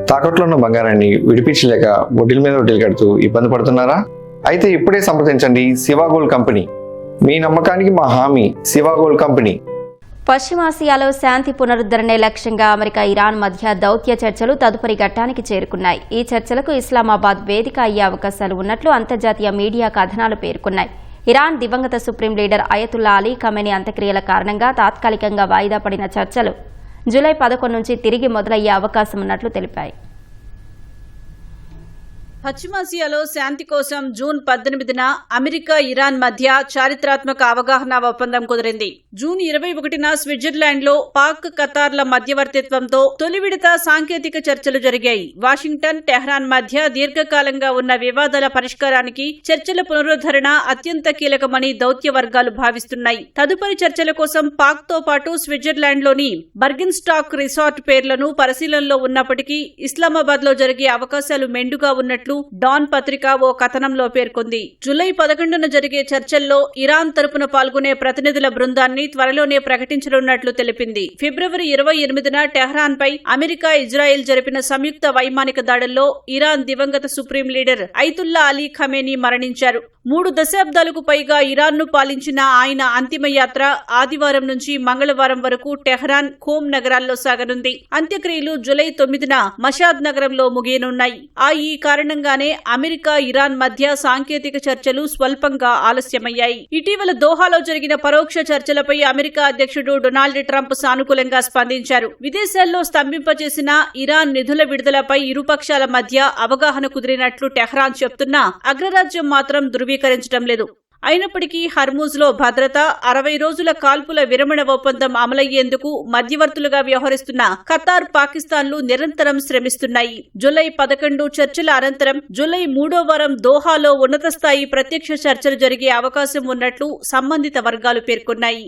తాకట్లో ఉన్న బంగారాన్ని విడిపించలేక వడ్డీల మీద వడ్డీలు కడుతూ ఇబ్బంది పడుతున్నారా? అయితే ఇప్పుడే సంప్రదించండి శివ గోల్డ్ కంపెనీ. మీ నమ్మకానికి మా హామీ శివ గోల్డ్ కంపెనీ. పశ్చిమాసియాలో శాంతి పునరుద్ధరణే లక్ష్యంగా అమెరికా ఇరాన్ మధ్య దౌత్య చర్చలు తదుపరి ఘట్టానికి చేరుకున్నాయి. ఈ చర్చలకు ఇస్లామాబాద్ వేదిక అయ్యే అవకాశాలు ఉన్నట్లు అంతర్జాతీయ మీడియా కథనాలు పేర్కొన్నాయి. ఇరాన్ దివంగత supreme leader Ayatollah Ali Khamenei అంత్యక్రియల కారణంగా తాత్కాలికంగా వాయిదా పడిన చర్చలు జూలై 11 నుంచి తిరిగి మొదలయ్యే అవకాశం ఉన్నట్లు తెలిపాయి. పశ్చిమాసియాలో శాంతి కోసం జూన్ 18న అమెరికా ఇరాన్ మధ్య చారిత్రాత్మక అవగాహన ఒప్పందం కుదిరింది. జూన్ 21న స్విట్జర్లాండ్లో పాక్, ఖతార్ల మధ్యవర్తిత్వంతో తొలి విడత సాంకేతిక చర్చలు జరిగాయి. వాషింగ్టన్, టెహ్రాన్ మధ్య దీర్ఘకాలంగా ఉన్న వివాదాల పరిష్కారానికి చర్చల పునరుద్ధరణ అత్యంత కీలకమని దౌత్య వర్గాలు భావిస్తున్నాయి. తదుపరి చర్చల కోసం పాక్ తో పాటు స్విట్జర్లాండ్లోని బర్గిన్ స్టాక్ రిసార్ట్ పేర్లను పరిశీలనలో ఉన్నప్పటికీ ఇస్లామాబాద్ లో జరిగే అవకాశాలు మెండుగా ఉన్నట్లు డాన్ పత్రిక ఓ కథనంలో పేర్కొంది. జూలై 11న జరిగే చర్చల్లో ఇరాన్ తరపున పాల్గొనే ప్రతినిధుల బృందాన్ని త్వరలోనే ప్రకటించనున్నట్లు తెలిపింది. ఫిబ్రవరి 28న టెహ్రాన్ పై అమెరికా, ఇజ్రాయెల్ జరిపిన సంయుక్త వైమానిక దాడుల్లో ఇరాన్ దివంగత supreme leader Ayatollah Ali Khamenei మరణించారు. 3 దశాబ్దాలకు పైగా ఇరాన్ను పాలించిన ఆయన అంతిమ యాత్ర ఆదివారం నుంచి మంగళవారం వరకు టెహ్రాన్, ఖోమ్ నగరాల్లో సాగనుంది. అంత్యక్రియలు జూలై 9న మషాద్ నగరంలో ముగియనున్నాయి. ఈ కారణంగానే అమెరికా, ఇరాన్ మధ్య సాంకేతిక చర్చలు స్వల్పంగా ఆలస్యమయ్యాయి. ఇటీవల దోహాలో జరిగిన పరోక్ష చర్చలపై అమెరికా అధ్యక్షుడు డొనాల్డ్ ట్రంప్ సానుకూలంగా స్పందించారు. విదేశాల్లో స్తంభింపచేసిన ఇరాన్ నిధుల విడుదలపై ఇరుపక్షాల మధ్య అవగాహన కుదిరినట్లు టెహ్రాన్ చెప్తున్నా అగ్రరాజ్యం మాత్రం ధృవీకరించడం లేదు. అయినప్పటికీ హర్మూజ్ లో భద్రత, 60 రోజుల కాల్పుల విరమణ ఒప్పందం అమలయ్యేందుకు మధ్యవర్తులుగా వ్యవహరిస్తున్న ఖతార్, పాకిస్తాన్లు నిరంతరం శ్రమిస్తున్నాయి. జూలై 11 చర్చల అనంతరం జూలై 3వ వారం దోహాలో ఉన్నత స్థాయి ప్రత్యక్ష చర్చలు జరిగే అవకాశం ఉన్నట్లు సంబంధిత వర్గాలు పేర్కొన్నాయి.